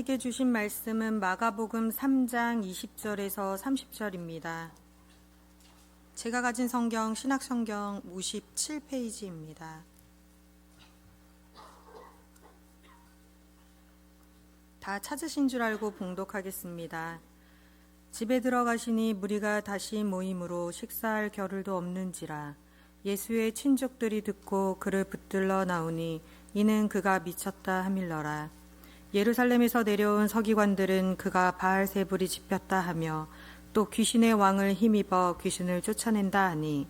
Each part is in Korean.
우리에게 주신 말씀은 마가복음 3장 20절에서 30절입니다. 제가 가진 성경 신학성경 57페이지입니다. 다 찾으신 줄 알고 봉독하겠습니다. 집에 들어가시니 무리가 다시 모임으로 식사할 겨를도 없는지라. 예수의 친족들이 듣고 그를 붙들러 나오니 이는 그가 미쳤다 하밀러라. 예루살렘에서 내려온 서기관들은 그가 바알세불이 집혔다 하며 또 귀신의 왕을 힘입어 귀신을 쫓아낸다 하니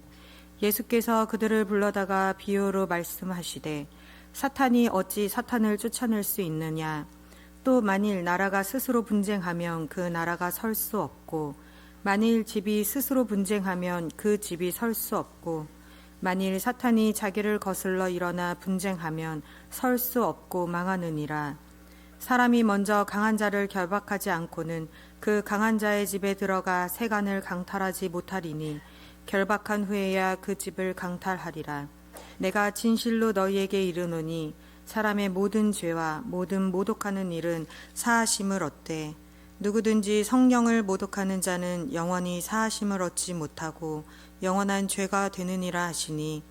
예수께서 그들을 불러다가 비유로 말씀하시되 사탄이 어찌 사탄을 쫓아낼 수 있느냐. 또 만일 나라가 스스로 분쟁하면 그 나라가 설 수 없고 만일 집이 스스로 분쟁하면 그 집이 설 수 없고 만일 사탄이 자기를 거슬러 일어나 분쟁하면 설 수 없고 망하느니라. 사람이 먼저 강한 자를 결박하지 않고는 그 강한 자의 집에 들어가 세간을 강탈하지 못하리니 결박한 후에야 그 집을 강탈하리라. 내가 진실로 너희에게 이르노니 사람의 모든 죄와 모든 모독하는 일은 사하심을 얻되 누구든지 성령을 모독하는 자는 영원히 사하심을 얻지 못하고 영원한 죄가 되느니라 하시니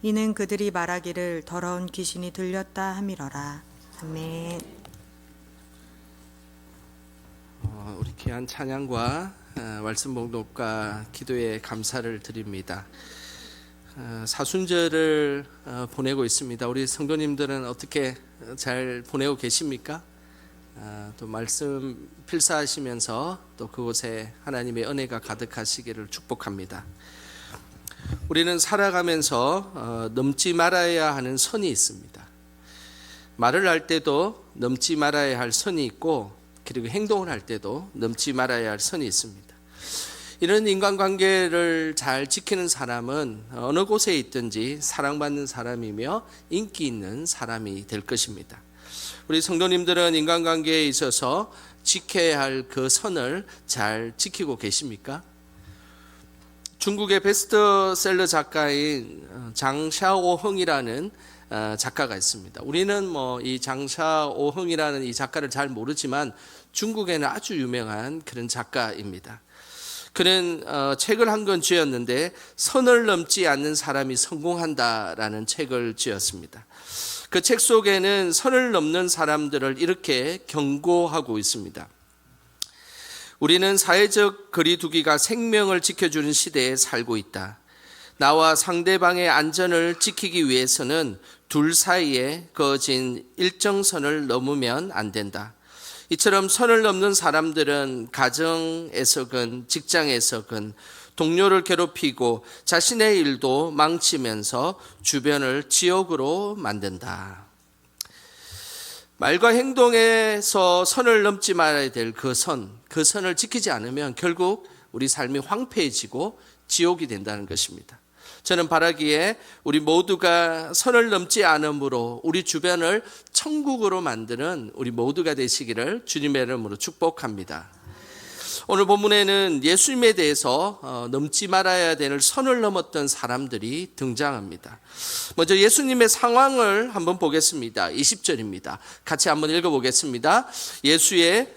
이는 그들이 말하기를 더러운 귀신이 들렸다 함이러라. 아멘. 우리 귀한 찬양과 말씀 봉독과 기도에 감사를 드립니다. 사순절을 보내고 있습니다. 우리 성도님들은 어떻게 잘 보내고 계십니까? 또 말씀 필사하시면서 또 그곳에 하나님의 은혜가 가득하시기를 축복합니다. 우리는 살아가면서 넘지 말아야 하는 선이 있습니다. 말을 할 때도 넘지 말아야 할 선이 있고 그리고 행동을 할 때도 넘지 말아야 할 선이 있습니다. 이런 인간관계를 잘 지키는 사람은 어느 곳에 있든지 사랑받는 사람이며 인기 있는 사람이 될 것입니다. 우리 성도님들은 인간관계에 있어서 지켜야 할 그 선을 잘 지키고 계십니까? 중국의 베스트셀러 작가인 장샤오흥이라는 작가가 있습니다. 우리는 이 장샤오흥이라는 이 작가를 잘 모르지만 중국에는 아주 유명한 그런 작가입니다. 그는 책을 한 권 지었는데 선을 넘지 않는 사람이 성공한다라는 책을 지었습니다. 그 책 속에는 선을 넘는 사람들을 이렇게 경고하고 있습니다. 우리는 사회적 거리두기가 생명을 지켜주는 시대에 살고 있다. 나와 상대방의 안전을 지키기 위해서는 둘 사이에 그어진 일정선을 넘으면 안 된다. 이처럼 선을 넘는 사람들은 가정에서건 직장에서건 동료를 괴롭히고 자신의 일도 망치면서 주변을 지옥으로 만든다. 말과 행동에서 선을 넘지 말아야 될 그 선을 지키지 않으면 결국 우리 삶이 황폐해지고 지옥이 된다는 것입니다. 저는 바라기에 우리 모두가 선을 넘지 않음으로 우리 주변을 천국으로 만드는 우리 모두가 되시기를 주님의 이름으로 축복합니다. 오늘 본문에는 예수님에 대해서 넘지 말아야 되는 선을 넘었던 사람들이 등장합니다. 먼저 예수님의 상황을 한번 보겠습니다. 20절입니다. 같이 한번 읽어보겠습니다. 예수의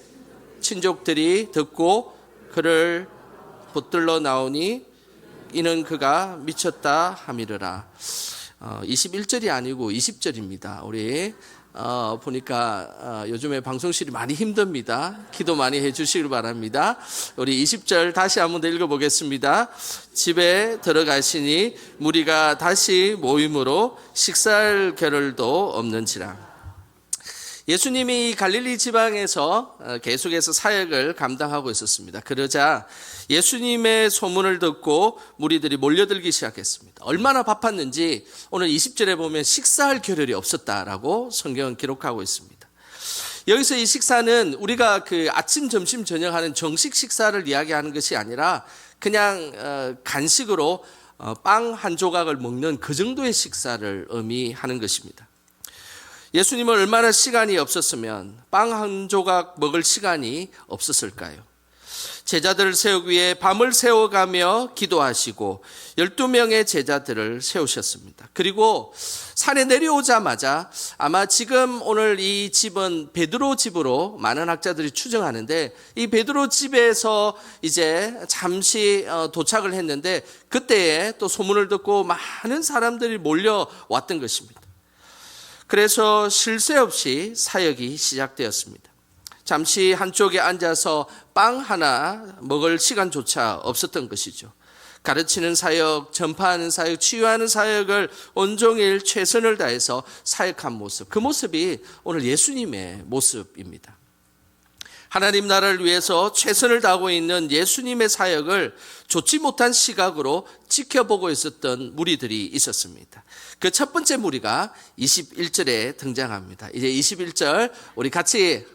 친족들이 듣고 그를 붙들러 나오니 이는 그가 미쳤다 함이르라. 21절이 아니고 20절입니다. 우리 보니까 요즘에 방송실이 많이 힘듭니다. 기도 많이 해주시길 바랍니다. 우리 20절 다시 한번 더 읽어보겠습니다. 집에 들어가시니 무리가 다시 모임으로 식사할 겨를도 없는지라. 예수님이 갈릴리 지방에서 계속해서 사역을 감당하고 있었습니다. 그러자 예수님의 소문을 듣고 무리들이 몰려들기 시작했습니다. 얼마나 바빴는지 오늘 20절에 보면 식사할 겨를이 없었다라고 성경은 기록하고 있습니다. 여기서 이 식사는 우리가 그 아침, 점심, 저녁 하는 정식 식사를 이야기하는 것이 아니라 그냥 간식으로 빵 한 조각을 먹는 그 정도의 식사를 의미하는 것입니다. 예수님은 얼마나 시간이 없었으면 빵 한 조각 먹을 시간이 없었을까요? 제자들을 세우기 위해 밤을 새워가며 기도하시고 12명의 제자들을 세우셨습니다. 그리고 산에 내려오자마자 아마 지금 오늘 이 집은 베드로 집으로 많은 학자들이 추정하는데, 이 베드로 집에서 이제 잠시 도착을 했는데 그때에 또 소문을 듣고 많은 사람들이 몰려왔던 것입니다. 그래서 쉴 새 없이 사역이 시작되었습니다. 잠시 한쪽에 앉아서 빵 하나 먹을 시간조차 없었던 것이죠. 가르치는 사역, 전파하는 사역, 치유하는 사역을 온종일 최선을 다해서 사역한 모습, 그 모습이 오늘 예수님의 모습입니다. 하나님 나라를 위해서 최선을 다하고 있는 예수님의 사역을 좋지 못한 시각으로 지켜보고 있었던 무리들이 있었습니다. 그 첫 번째 무리가 21절에 등장합니다. 이제 21절 우리 같이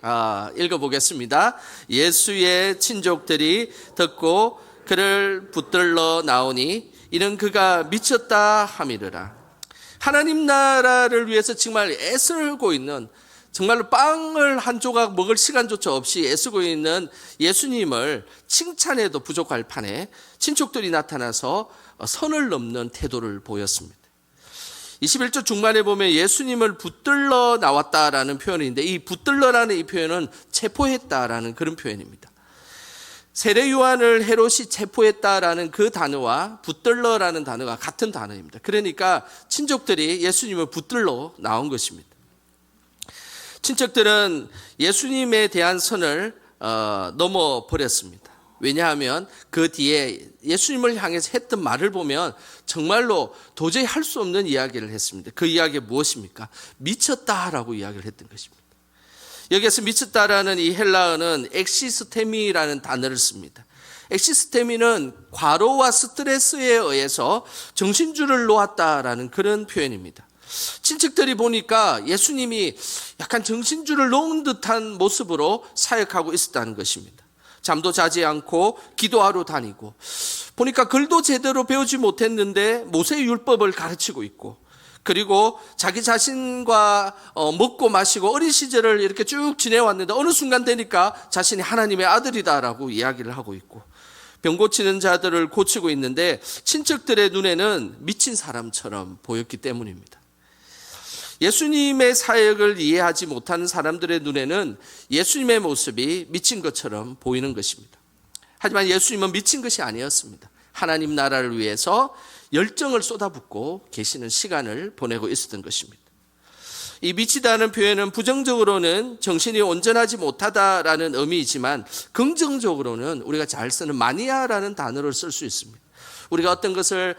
읽어보겠습니다. 예수의 친족들이 듣고 그를 붙들러 나오니 이는 그가 미쳤다 함이르라. 하나님 나라를 위해서 정말 애쓰고 있는, 정말로 빵을 한 조각 먹을 시간조차 없이 애쓰고 있는 예수님을 칭찬해도 부족할 판에 친족들이 나타나서 선을 넘는 태도를 보였습니다. 21절 중반에 보면 예수님을 붙들러 나왔다라는 표현인데, 이 붙들러라는 이 표현은 체포했다라는 그런 표현입니다. 세례 요한을 헤롯이 체포했다라는 그 단어와 붙들러라는 단어가 같은 단어입니다. 그러니까 친족들이 예수님을 붙들러 나온 것입니다. 친척들은 예수님에 대한 선을 넘어버렸습니다. 왜냐하면 그 뒤에 예수님을 향해서 했던 말을 보면 정말로 도저히 할 수 없는 이야기를 했습니다. 그 이야기가 무엇입니까? 미쳤다라고 이야기를 했던 것입니다. 여기에서 미쳤다라는 이 헬라어는 엑시스테미라는 단어를 씁니다. 엑시스테미는 과로와 스트레스에 의해서 정신줄을 놓았다라는 그런 표현입니다. 친척들이 보니까 예수님이 약간 정신줄을 놓은 듯한 모습으로 사역하고 있었다는 것입니다. 잠도 자지 않고 기도하러 다니고, 보니까 글도 제대로 배우지 못했는데 모세의 율법을 가르치고 있고, 그리고 자기 자신과 먹고 마시고 어린 시절을 이렇게 쭉 지내왔는데 어느 순간 되니까 자신이 하나님의 아들이다라고 이야기를 하고 있고, 병 고치는 자들을 고치고 있는데 친척들의 눈에는 미친 사람처럼 보였기 때문입니다. 예수님의 사역을 이해하지 못하는 사람들의 눈에는 예수님의 모습이 미친 것처럼 보이는 것입니다. 하지만 예수님은 미친 것이 아니었습니다. 하나님 나라를 위해서 열정을 쏟아붓고 계시는 시간을 보내고 있었던 것입니다. 이 미치다는 표현은 부정적으로는 정신이 온전하지 못하다라는 의미이지만 긍정적으로는 우리가 잘 쓰는 마니아라는 단어를 쓸 수 있습니다. 우리가 어떤 것을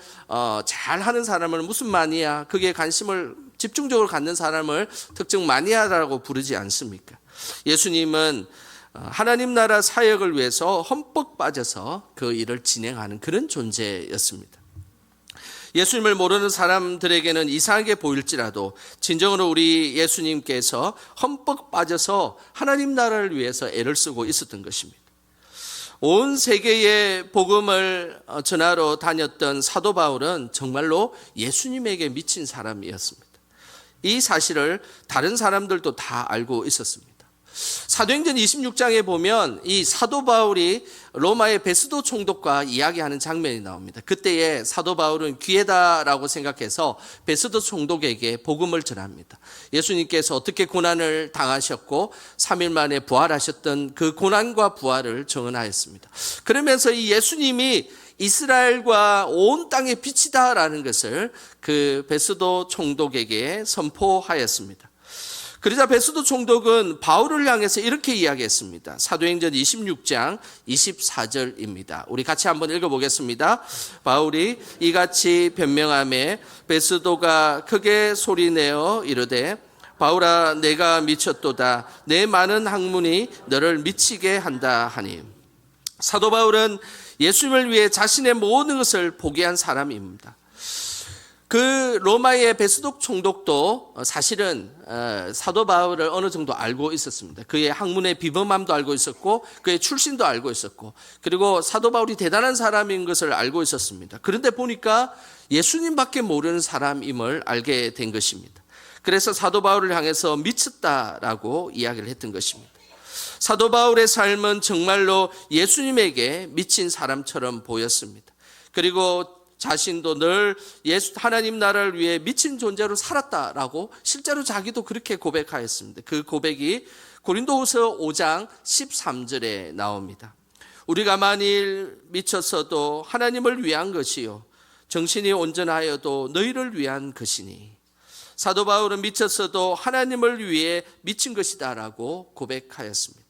잘하는 사람을 무슨 마니아, 거기에 관심을 집중적으로 갖는 사람을 특정 마니아라고 부르지 않습니까? 예수님은 하나님 나라 사역을 위해서 흠뻑 빠져서 그 일을 진행하는 그런 존재였습니다. 예수님을 모르는 사람들에게는 이상하게 보일지라도 진정으로 우리 예수님께서 흠뻑 빠져서 하나님 나라를 위해서 애를 쓰고 있었던 것입니다. 온 세계에 복음을 전하러 다녔던 사도 바울은 정말로 예수님에게 미친 사람이었습니다. 이 사실을 다른 사람들도 다 알고 있었습니다. 사도행전 26장에 보면 이 사도 바울이 로마의 베스도 총독과 이야기하는 장면이 나옵니다. 그때에 사도 바울은 기회다라고 생각해서 베스도 총독에게 복음을 전합니다. 예수님께서 어떻게 고난을 당하셨고 3일 만에 부활하셨던 그 고난과 부활을 증언하였습니다. 그러면서 이 예수님이 이스라엘과 온 땅의 빛이다라는 것을 그 베스도 총독에게 선포하였습니다. 그러자 베스도 총독은 바울을 향해서 이렇게 이야기했습니다. 사도행전 26장 24절입니다. 우리 같이 한번 읽어보겠습니다. 바울이 이같이 변명하며 베스도가 크게 소리내어 이르되 바울아 내가 미쳤도다. 내 많은 학문이 너를 미치게 한다 하니. 사도 바울은 예수님을 위해 자신의 모든 것을 포기한 사람입니다. 그 로마의 베스도 총독도 사실은 사도 바울을 어느 정도 알고 있었습니다. 그의 학문의 비범함도 알고 있었고 그의 출신도 알고 있었고 그리고 사도 바울이 대단한 사람인 것을 알고 있었습니다. 그런데 보니까 예수님밖에 모르는 사람임을 알게 된 것입니다. 그래서 사도 바울을 향해서 미쳤다라고 이야기를 했던 것입니다. 사도 바울의 삶은 정말로 예수님에게 미친 사람처럼 보였습니다. 그리고 자신도 늘 하나님 나라를 위해 미친 존재로 살았다라고 실제로 자기도 그렇게 고백하였습니다. 그 고백이 고린도후서 5장 13절에 나옵니다. 우리가 만일 미쳤어도 하나님을 위한 것이요 정신이 온전하여도 너희를 위한 것이니 사도 바울은 미쳤어도 하나님을 위해 미친 것이다라고 고백하였습니다.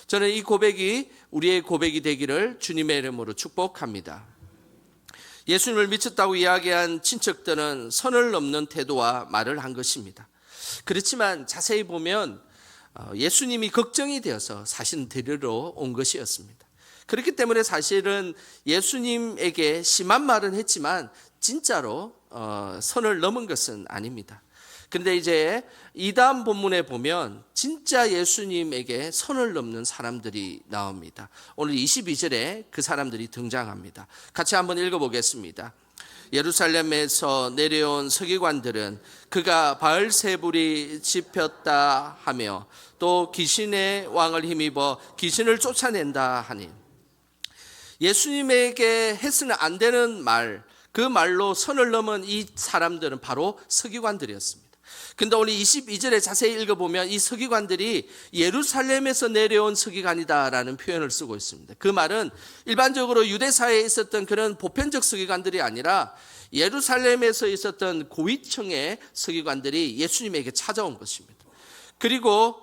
저는 이 고백이 우리의 고백이 되기를 주님의 이름으로 축복합니다. 예수님을 미쳤다고 이야기한 친척들은 선을 넘는 태도와 말을 한 것입니다. 그렇지만 자세히 보면 예수님이 걱정이 되어서 사실은 데리러 온 것이었습니다. 그렇기 때문에 사실은 예수님에게 심한 말은 했지만 진짜로 선을 넘은 것은 아닙니다. 그런데 이제 이다음 본문에 보면 진짜 예수님에게 선을 넘는 사람들이 나옵니다. 오늘 22절에 그 사람들이 등장합니다. 같이 한번 읽어보겠습니다. 예루살렘에서 내려온 서기관들은 그가 바알세불이 집혔다 하며 또 귀신의 왕을 힘입어 귀신을 쫓아낸다 하니 예수님에게 해서는 안 되는 말, 그 말로 선을 넘은 이 사람들은 바로 서기관들이었습니다. 근데 오늘 22절에 자세히 읽어보면 이 서기관들이 예루살렘에서 내려온 서기관이다라는 표현을 쓰고 있습니다. 그 말은 일반적으로 유대사회에 있었던 그런 보편적 서기관들이 아니라 예루살렘에서 있었던 고위층의 서기관들이 예수님에게 찾아온 것입니다. 그리고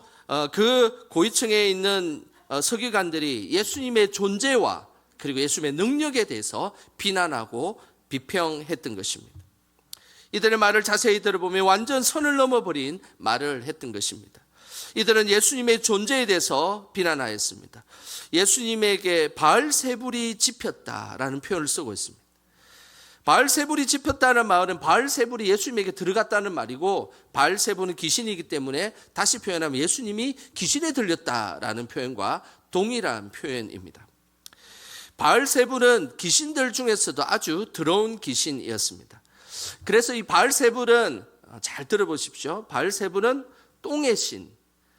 그 고위층에 있는 서기관들이 예수님의 존재와 그리고 예수님의 능력에 대해서 비난하고 비평했던 것입니다. 이들의 말을 자세히 들어보면 완전 선을 넘어버린 말을 했던 것입니다. 이들은 예수님의 존재에 대해서 비난하였습니다. 예수님에게 바알세불이 집혔다라는 표현을 쓰고 있습니다. 바알세불이 집혔다는 말은 바알세불이 예수님에게 들어갔다는 말이고 바알세불은 귀신이기 때문에 다시 표현하면 예수님이 귀신에 들렸다라는 표현과 동일한 표현입니다. 바알세불은 귀신들 중에서도 아주 더러운 귀신이었습니다. 그래서 이 바알세불은 잘 들어보십시오. 바알세불은 똥의 신,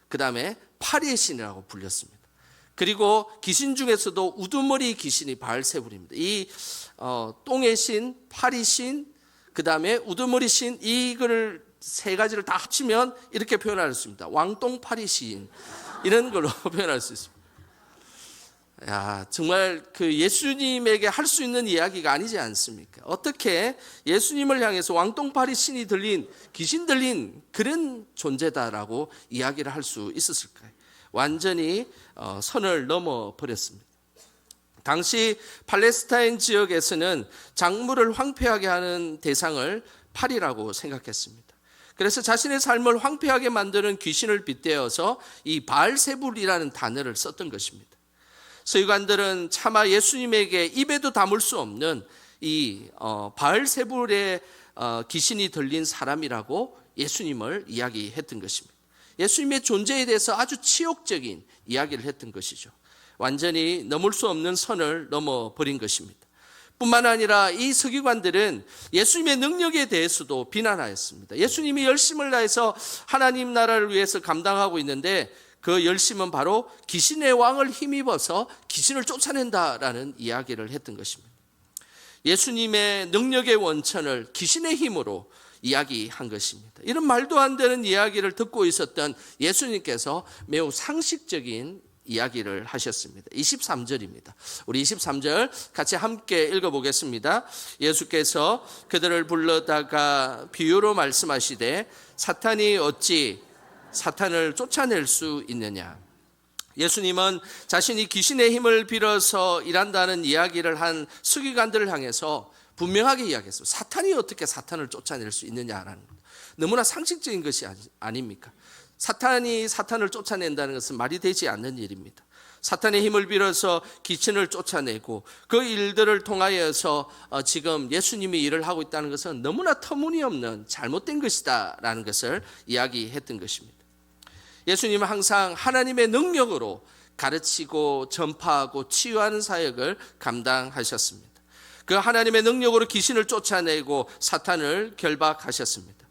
그 다음에 파리의 신이라고 불렸습니다. 그리고 귀신 중에서도 우두머리 귀신이 바알세불입니다. 이 똥의 신, 파리 신, 그 다음에 우두머리 신, 이걸 세 가지를 다 합치면 이렇게 표현할 수 있습니다. 왕똥파리 신, 이런 걸로 표현할 수 있습니다. 야, 정말 그 예수님에게 할 수 있는 이야기가 아니지 않습니까? 어떻게 예수님을 향해서 왕똥파리 신이 들린, 귀신 들린 그런 존재다라고 이야기를 할 수 있었을까요? 완전히 선을 넘어 버렸습니다. 당시 팔레스타인 지역에서는 작물을 황폐하게 하는 대상을 파리라고 생각했습니다. 그래서 자신의 삶을 황폐하게 만드는 귀신을 빗대어서 이 바알세불이라는 단어를 썼던 것입니다. 서기관들은 차마 예수님에게 입에도 담을 수 없는 이 바알세불의 귀신이 들린 사람이라고 예수님을 이야기했던 것입니다. 예수님의 존재에 대해서 아주 치욕적인 이야기를 했던 것이죠. 완전히 넘을 수 없는 선을 넘어버린 것입니다. 뿐만 아니라 이 서기관들은 예수님의 능력에 대해서도 비난하였습니다. 예수님이 열심을 다해서 하나님 나라를 위해서 감당하고 있는데 그 열심은 바로 귀신의 왕을 힘입어서 귀신을 쫓아낸다라는 이야기를 했던 것입니다. 예수님의 능력의 원천을 귀신의 힘으로 이야기한 것입니다. 이런 말도 안 되는 이야기를 듣고 있었던 예수님께서 매우 상식적인 이야기를 하셨습니다. 23절입니다. 우리 23절 같이 함께 읽어보겠습니다. 예수께서 그들을 불러다가 비유로 말씀하시되 사탄이 어찌 사탄을 쫓아낼 수 있느냐. 예수님은 자신이 귀신의 힘을 빌어서 일한다는 이야기를 한 서기관들을 향해서 분명하게 이야기했어요. 사탄이 어떻게 사탄을 쫓아낼 수 있느냐라는 것. 너무나 상식적인 것이 아닙니까? 사탄이 사탄을 쫓아낸다는 것은 말이 되지 않는 일입니다. 사탄의 힘을 빌어서 귀신을 쫓아내고 그 일들을 통하여서 지금 예수님이 일을 하고 있다는 것은 너무나 터무니없는 잘못된 것이다 라는 것을 이야기했던 것입니다. 예수님은 항상 하나님의 능력으로 가르치고 전파하고 치유하는 사역을 감당하셨습니다. 그 하나님의 능력으로 귀신을 쫓아내고 사탄을 결박하셨습니다.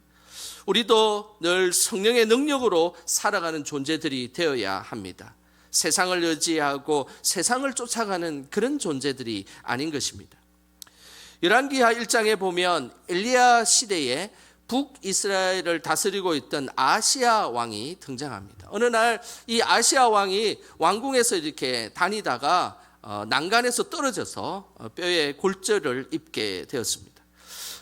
우리도 늘 성령의 능력으로 살아가는 존재들이 되어야 합니다. 세상을 의지하고 세상을 쫓아가는 그런 존재들이 아닌 것입니다. 열왕기하 1장에 보면 엘리야 시대에 북이스라엘을 다스리고 있던 아시아 왕이 등장합니다. 어느 날 이 아시아 왕이 왕궁에서 이렇게 다니다가 난간에서 떨어져서 뼈에 골절을 입게 되었습니다.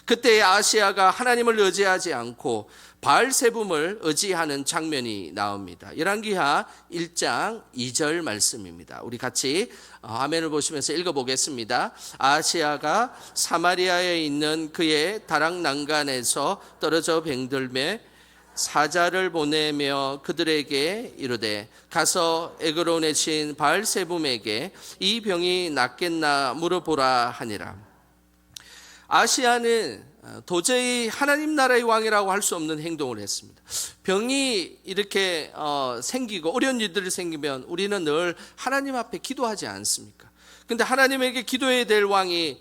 그때 아시아가 하나님을 의지하지 않고 바알세붐을 의지하는 장면이 나옵니다. 열왕기하 1장 2절 말씀입니다. 우리 같이 화면을 보시면서 읽어보겠습니다. 아시아가 사마리아에 있는 그의 다락 난간에서 떨어져 병들매 사자를 보내며 그들에게 이르되 가서 에그론의 신 바알세붐에게 이 병이 낫겠나 물어보라 하니라. 아시아는 도저히 하나님 나라의 왕이라고 할 수 없는 행동을 했습니다. 병이 이렇게 생기고 어려운 일들이 생기면 우리는 늘 하나님 앞에 기도하지 않습니까? 그런데 하나님에게 기도해야 될 왕이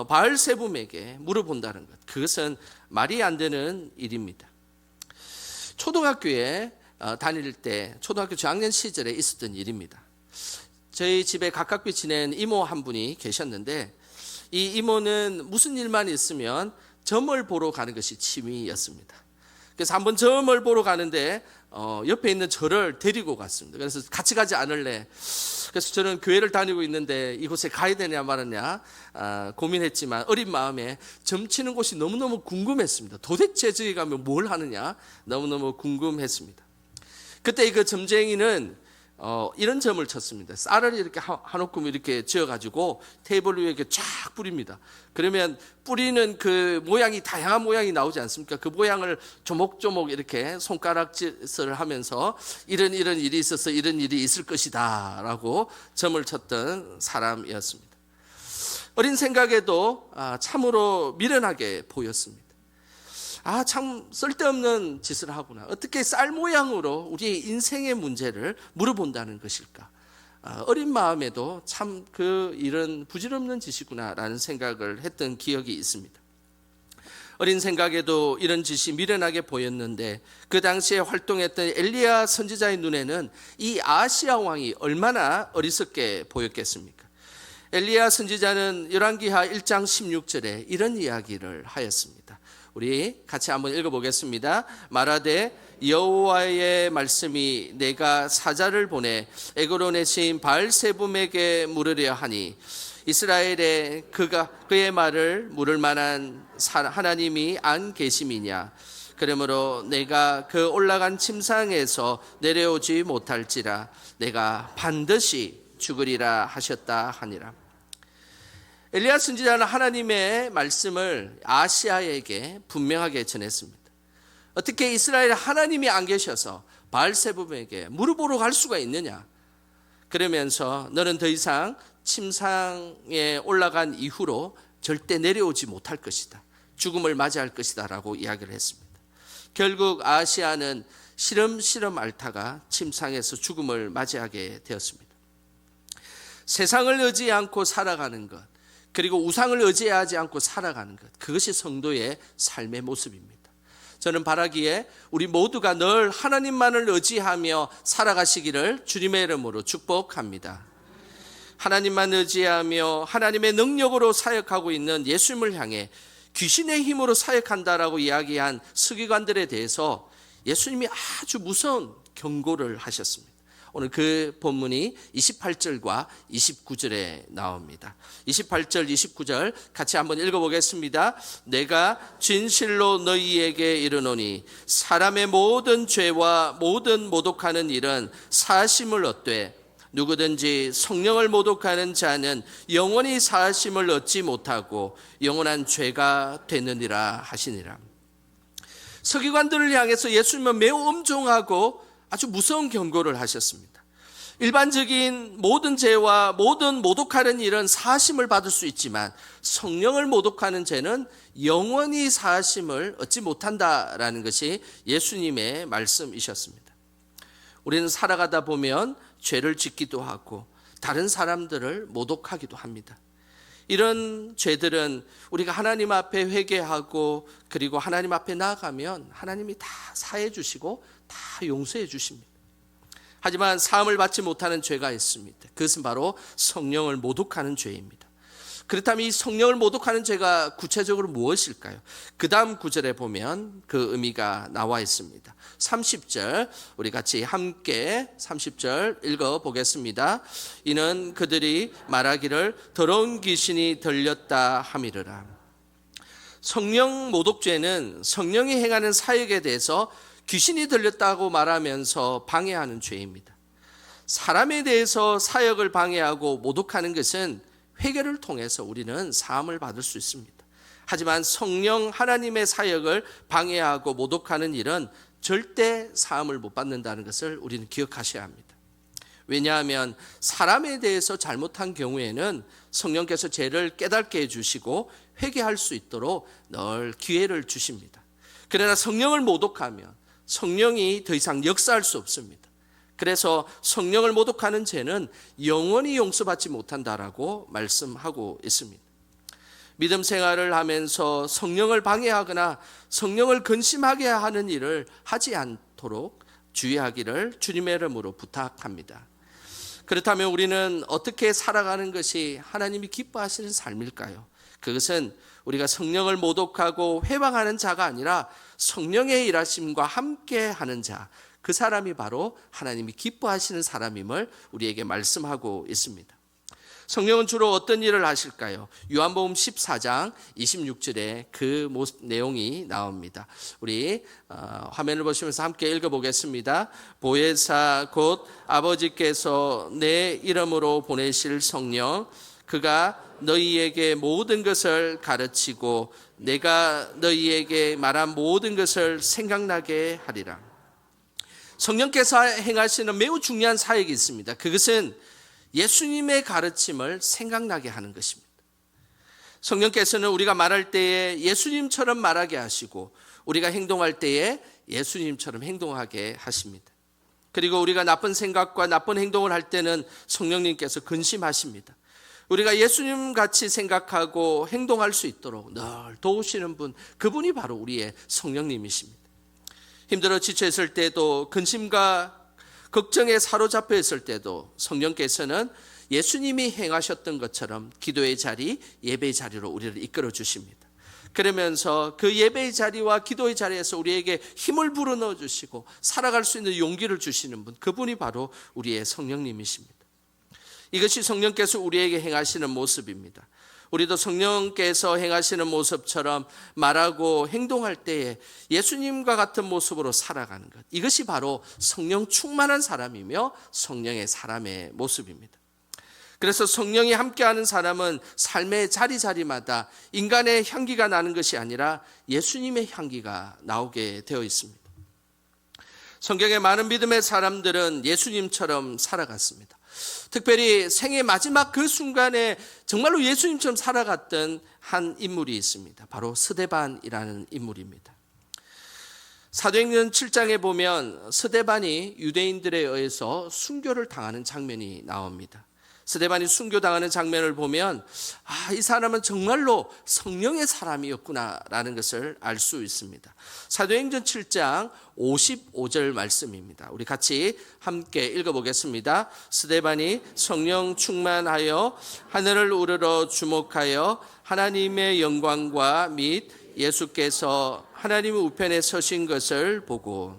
바알세붐에게 물어본다는 것, 그것은 말이 안 되는 일입니다. 초등학교에 다닐 때 초등학교 저학년 시절에 있었던 일입니다. 저희 집에 가깝게 지낸 이모 한 분이 계셨는데 이 이모는 무슨 일만 있으면 점을 보러 가는 것이 취미였습니다. 그래서 한번 점을 보러 가는데 옆에 있는 저를 데리고 갔습니다. 그래서 같이 가지 않을래. 그래서 저는 교회를 다니고 있는데 이곳에 가야 되냐 말았냐 고민했지만 어린 마음에 점 치는 곳이 너무너무 궁금했습니다. 도대체 저기 가면 뭘 하느냐 너무너무 궁금했습니다. 그때 그 점쟁이는 이런 점을 쳤습니다. 쌀을 이렇게 한 움큼 이렇게 지어가지고 테이블 위에 이렇게 쫙 뿌립니다. 그러면 뿌리는 그 모양이 다양한 모양이 나오지 않습니까? 그 모양을 조목조목 이렇게 손가락질을 하면서 이런 일이 있어서 이런 일이 있을 것이다 라고 점을 쳤던 사람이었습니다. 어린 생각에도 참으로 미련하게 보였습니다. 참 쓸데없는 짓을 하구나. 어떻게 쌀 모양으로 우리의 인생의 문제를 물어본다는 것일까? 어린 마음에도 참 그 일은 부질없는 짓이구나라는 생각을 했던 기억이 있습니다. 어린 생각에도 이런 짓이 미련하게 보였는데 그 당시에 활동했던 엘리야 선지자의 눈에는 이 아시아 왕이 얼마나 어리석게 보였겠습니까? 엘리야 선지자는 열왕기하 1장 16절에 이런 이야기를 하였습니다. 우리 같이 한번 읽어보겠습니다. 말하되 여호와의 말씀이 내가 사자를 보내 에그론의 신 바알세붐에게 물으려 하니 이스라엘에 그의 말을 물을 만한 하나님이 안 계심이냐. 그러므로 내가 그 올라간 침상에서 내려오지 못할지라 내가 반드시 죽으리라 하셨다 하니라. 엘리야 선지자는 하나님의 말씀을 아시아에게 분명하게 전했습니다. 어떻게 이스라엘에 하나님이 안 계셔서 바알세붐에게 물어보러 갈 수가 있느냐. 그러면서 너는 더 이상 침상에 올라간 이후로 절대 내려오지 못할 것이다. 죽음을 맞이할 것이다 라고 이야기를 했습니다. 결국 아시아는 시름시름 앓다가 침상에서 죽음을 맞이하게 되었습니다. 세상을 의지 않고 살아가는 것, 그리고 우상을 의지하지 않고 살아가는 것, 그것이 성도의 삶의 모습입니다. 저는 바라기에 우리 모두가 늘 하나님만을 의지하며 살아가시기를 주님의 이름으로 축복합니다. 하나님만 의지하며 하나님의 능력으로 사역하고 있는 예수님을 향해 귀신의 힘으로 사역한다라고 이야기한 서기관들에 대해서 예수님이 아주 무서운 경고를 하셨습니다. 오늘 그 본문이 28절과 29절에 나옵니다. 28절, 29절 같이 한번 읽어보겠습니다. 내가 진실로 너희에게 이르노니 사람의 모든 죄와 모든 모독하는 일은 사심을 얻되 누구든지 성령을 모독하는 자는 영원히 사심을 얻지 못하고 영원한 죄가 되느니라 하시니라. 서기관들을 향해서 예수님은 매우 엄중하고 아주 무서운 경고를 하셨습니다. 일반적인 모든 죄와 모든 모독하는 일은 사심을 받을 수 있지만 성령을 모독하는 죄는 영원히 사심을 얻지 못한다라는 것이 예수님의 말씀이셨습니다. 우리는 살아가다 보면 죄를 짓기도 하고 다른 사람들을 모독하기도 합니다. 이런 죄들은 우리가 하나님 앞에 회개하고 그리고 하나님 앞에 나아가면 하나님이 다 사해 주시고 다 용서해 주십니다. 하지만 사함을 받지 못하는 죄가 있습니다. 그것은 바로 성령을 모독하는 죄입니다. 그렇다면 이 성령을 모독하는 죄가 구체적으로 무엇일까요? 그 다음 구절에 보면 그 의미가 나와 있습니다. 30절 우리 같이 함께 30절 읽어보겠습니다. 이는 그들이 말하기를 더러운 귀신이 들렸다 함이르라. 성령 모독죄는 성령이 행하는 사역에 대해서 귀신이 들렸다고 말하면서 방해하는 죄입니다. 사람에 대해서 사역을 방해하고 모독하는 것은 회개를 통해서 우리는 사함을 받을 수 있습니다. 하지만 성령 하나님의 사역을 방해하고 모독하는 일은 절대 사함을 못 받는다는 것을 우리는 기억하셔야 합니다. 왜냐하면 사람에 대해서 잘못한 경우에는 성령께서 죄를 깨닫게 해주시고 회개할 수 있도록 늘 기회를 주십니다. 그러나 성령을 모독하면 성령이 더 이상 역사할 수 없습니다. 그래서 성령을 모독하는 죄는 영원히 용서받지 못한다라고 말씀하고 있습니다. 믿음 생활을 하면서 성령을 방해하거나 성령을 근심하게 하는 일을 하지 않도록 주의하기를 주님의 이름으로 부탁합니다. 그렇다면 우리는 어떻게 살아가는 것이 하나님이 기뻐하시는 삶일까요? 그것은 우리가 성령을 모독하고 회방하는 자가 아니라 성령의 일하심과 함께 하는 자, 그 사람이 바로 하나님이 기뻐하시는 사람임을 우리에게 말씀하고 있습니다. 성령은 주로 어떤 일을 하실까요? 요한복음 14장 26절에 그 내용이 나옵니다. 우리 화면을 보시면서 함께 읽어보겠습니다. 보혜사 곧 아버지께서 내 이름으로 보내실 성령, 그가 너희에게 모든 것을 가르치고 내가 너희에게 말한 모든 것을 생각나게 하리라. 성령께서 행하시는 매우 중요한 사역이 있습니다. 그것은 예수님의 가르침을 생각나게 하는 것입니다. 성령께서는 우리가 말할 때에 예수님처럼 말하게 하시고 우리가 행동할 때에 예수님처럼 행동하게 하십니다. 그리고 우리가 나쁜 생각과 나쁜 행동을 할 때는 성령님께서 근심하십니다. 우리가 예수님 같이 생각하고 행동할 수 있도록 늘 도우시는 분, 그분이 바로 우리의 성령님이십니다. 힘들어 지쳐 있을 때도 근심과 걱정에 사로잡혀 있을 때도 성령께서는 예수님이 행하셨던 것처럼 기도의 자리, 예배의 자리로 우리를 이끌어 주십니다. 그러면서 그 예배의 자리와 기도의 자리에서 우리에게 힘을 불어넣어 주시고 살아갈 수 있는 용기를 주시는 분, 그분이 바로 우리의 성령님이십니다. 이것이 성령께서 우리에게 행하시는 모습입니다. 우리도 성령께서 행하시는 모습처럼 말하고 행동할 때에 예수님과 같은 모습으로 살아가는 것, 이것이 바로 성령 충만한 사람이며 성령의 사람의 모습입니다. 그래서 성령이 함께하는 사람은 삶의 자리자리마다 인간의 향기가 나는 것이 아니라 예수님의 향기가 나오게 되어 있습니다. 성경의 많은 믿음의 사람들은 예수님처럼 살아갔습니다. 특별히 생의 마지막 그 순간에 정말로 예수님처럼 살아갔던 한 인물이 있습니다. 바로 스데반이라는 인물입니다. 사도행전 7장에 보면 스데반이 유대인들에 의해서 순교를 당하는 장면이 나옵니다. 스데반이 순교당하는 장면을 보면 이 사람은 정말로 성령의 사람이었구나라는 것을 알 수 있습니다. 사도행전 7장 55절 말씀입니다. 우리 같이 함께 읽어보겠습니다. 스데반이 성령 충만하여 하늘을 우러러 주목하여 하나님의 영광과 및 예수께서 하나님의 우편에 서신 것을 보고,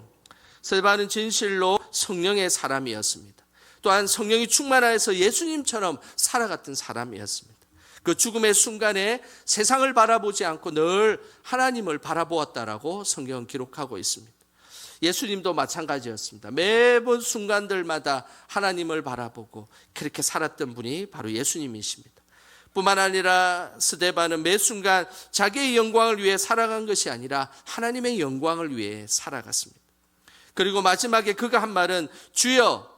스데반은 진실로 성령의 사람이었습니다. 또한 성령이 충만하여서 예수님처럼 살아갔던 사람이었습니다. 그 죽음의 순간에 세상을 바라보지 않고 늘 하나님을 바라보았다라고 성경은 기록하고 있습니다. 예수님도 마찬가지였습니다. 매번 순간들마다 하나님을 바라보고 그렇게 살았던 분이 바로 예수님이십니다. 뿐만 아니라 스데반은 매 순간 자기의 영광을 위해 살아간 것이 아니라 하나님의 영광을 위해 살아갔습니다. 그리고 마지막에 그가 한 말은 주여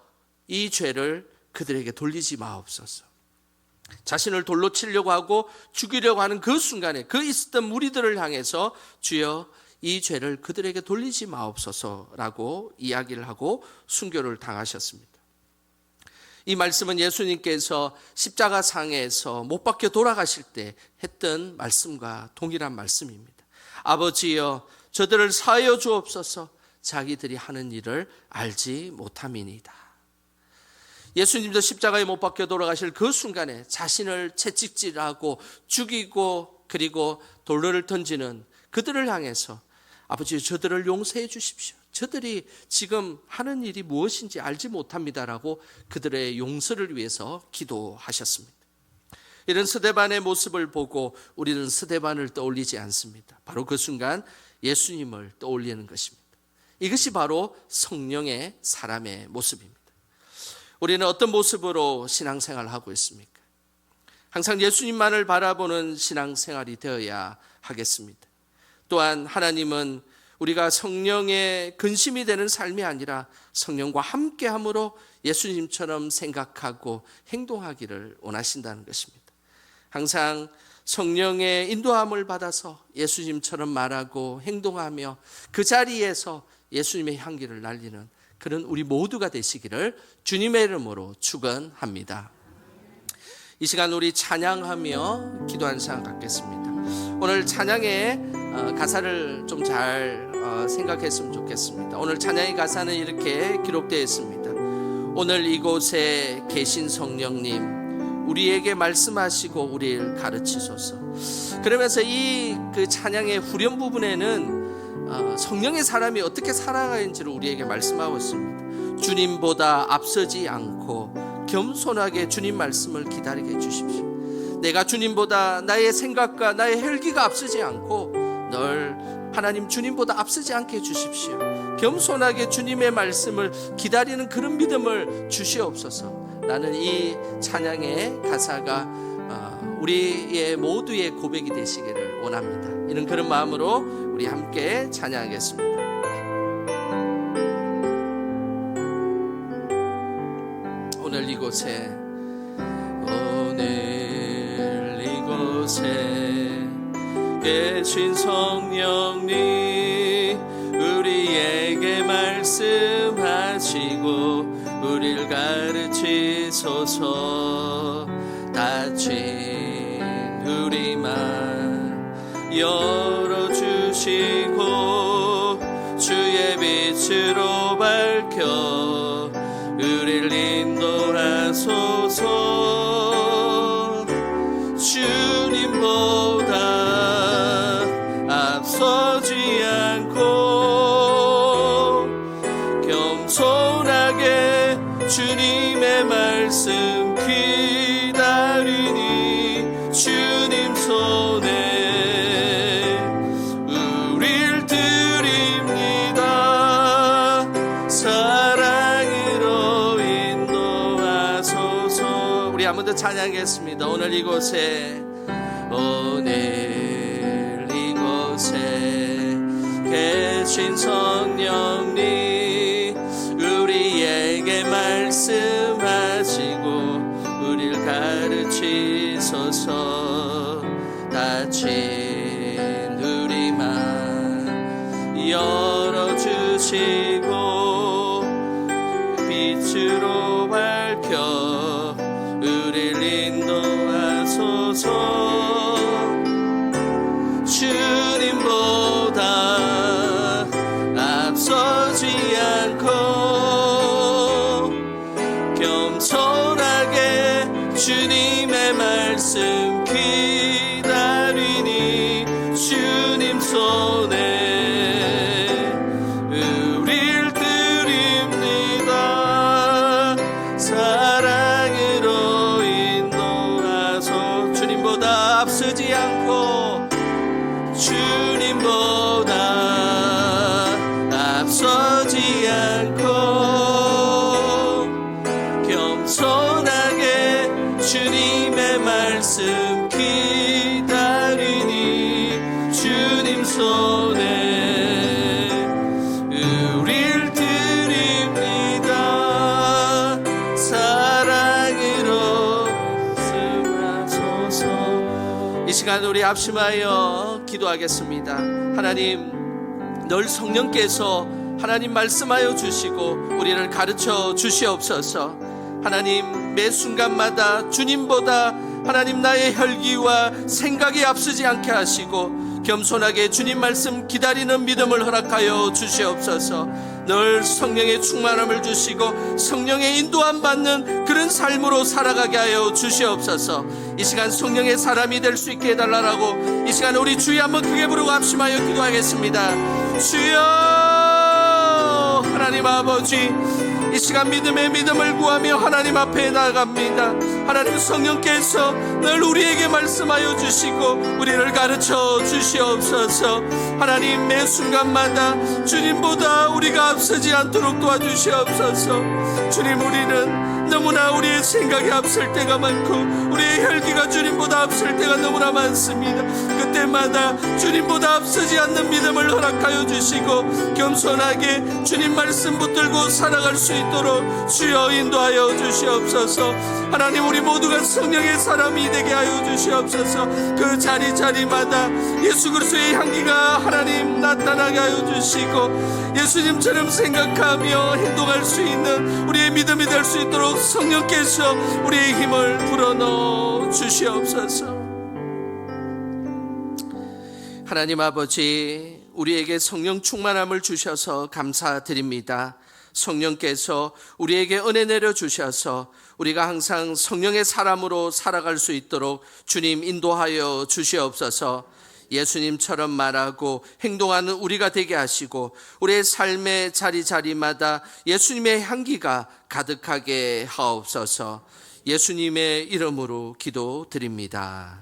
이 죄를 그들에게 돌리지 마옵소서. 자신을 돌로 치려고 하고 죽이려고 하는 그 순간에 그 있었던 무리들을 향해서 주여 이 죄를 그들에게 돌리지 마옵소서라고 이야기를 하고 순교를 당하셨습니다. 이 말씀은 예수님께서 십자가상에서 못 박혀 돌아가실 때 했던 말씀과 동일한 말씀입니다. 아버지여 저들을 사하여 주옵소서, 자기들이 하는 일을 알지 못함이니이다. 예수님도 십자가에 못 박혀 돌아가실 그 순간에 자신을 채찍질하고 죽이고 그리고 돌로를 던지는 그들을 향해서 아버지, 저들을 용서해 주십시오. 저들이 지금 하는 일이 무엇인지 알지 못합니다라고 그들의 용서를 위해서 기도하셨습니다. 이런 스데반의 모습을 보고 우리는 스데반을 떠올리지 않습니다. 바로 그 순간 예수님을 떠올리는 것입니다. 이것이 바로 성령의 사람의 모습입니다. 우리는 어떤 모습으로 신앙생활을 하고 있습니까? 항상 예수님만을 바라보는 신앙생활이 되어야 하겠습니다. 또한 하나님은 우리가 성령의 근심이 되는 삶이 아니라 성령과 함께함으로 예수님처럼 생각하고 행동하기를 원하신다는 것입니다. 항상 성령의 인도함을 받아서 예수님처럼 말하고 행동하며 그 자리에서 예수님의 향기를 날리는 그런 우리 모두가 되시기를 주님의 이름으로 축원합니다. 이 시간 우리 찬양하며 기도한 시간 갖겠습니다. 오늘 찬양의 가사를 좀 잘 생각했으면 좋겠습니다. 오늘 찬양의 가사는 이렇게 기록되어 있습니다. 오늘 이곳에 계신 성령님, 우리에게 말씀하시고 우리를 가르치소서. 그러면서 그 찬양의 후렴 부분에는 성령의 사람이 어떻게 살아가는지를 우리에게 말씀하고 있습니다. 주님보다 앞서지 않고 겸손하게 주님 말씀을 기다리게 해주십시오. 내가 주님보다 나의 생각과 나의 혈기가 앞서지 않고 늘 하나님 주님보다 앞서지 않게 해주십시오. 겸손하게 주님의 말씀을 기다리는 그런 믿음을 주시옵소서. 나는 이 찬양의 가사가 우리의 모두의 고백이 되시기를 원합니다. 이런 그런 마음으로 우리 함께 찬양하겠습니다. 오늘 이곳에 계신 성령님, 우리에게 말씀하시고 우리를 가르치소서. 닫힌 우리만 열어주시고 주의 빛으로 밝혀 우리를 인도하소서. 주님보다 앞서지 않고 겸손하게 주님의 말씀 기다리니 주님 손에 우릴 드립니다. 사랑으로 인도하소서. 우리 한 번 더 찬양하겠습니다. 오늘 이곳에 계신 성령님, 우리에게 말씀하시고 우리를 가르치소서. 닫힌 우리만 열어주시고 빛으로 밝혀 우리를 인도하소서. 주님보다 앞서지 않고 겸손하게 주님의 말씀 기다리니 주님 손에 우릴 드립니다. 사랑으로 인도하소. 주님보다 앞서지 않고 주님보다 앞서지 않고 겸손하게 주님의 말씀 기다리니 주님 손에 우릴 드립니다. 사랑으로 말씀하소서. 이 시간 우리 합심하여 기도하겠습니다. 하나님, 늘 성령께서 하나님 말씀하여 주시고 우리를 가르쳐 주시옵소서. 하나님, 매 순간마다 주님보다 하나님 나의 혈기와 생각이 앞서지 않게 하시고 겸손하게 주님 말씀 기다리는 믿음을 허락하여 주시옵소서. 늘 성령의 충만함을 주시고 성령의 인도함 받는 그런 삶으로 살아가게 하여 주시옵소서. 이 시간 성령의 사람이 될 수 있게 해달라고 이 시간 우리 주여 한번 크게 부르고 합심하여 기도하겠습니다. 주여 하나님 아버지, 이 시간 믿음의 믿음을 구하며 하나님 앞에 나아갑니다. 하나님 성령께서 늘 우리에게 말씀하여 주시고 우리를 가르쳐 주시옵소서. 하나님 매 순간마다 주님보다 우리가 앞서지 않도록 도와주시옵소서. 주님, 우리는 너무나 우리의 생각이 앞설 때가 많고 우리의 혈기가 주님보다 앞설 때가 너무나 많습니다. 그때마다 주님보다 앞서지 않는 믿음을 허락하여 주시고 겸손하게 주님 말씀 붙들고 살아갈 수 있도록 주여 인도하여 주시옵소서. 하나님, 우리 모두가 성령의 사람이 되게 하여 주시옵소서. 그 자리자리마다 예수 그리스도의 향기가 하나님 나타나게 하여 주시고 예수님처럼 생각하며 행동할 수 있는 우리의 믿음이 될 수 있도록 성령께서 우리의 힘을 불어넣어 주시옵소서. 하나님 아버지, 우리에게 성령 충만함을 주셔서 감사드립니다. 성령께서 우리에게 은혜 내려 주셔서 우리가 항상 성령의 사람으로 살아갈 수 있도록 주님 인도하여 주시옵소서. 예수님처럼 말하고 행동하는 우리가 되게 하시고 우리의 삶의 자리자리마다 예수님의 향기가 가득하게 하옵소서. 예수님의 이름으로 기도드립니다.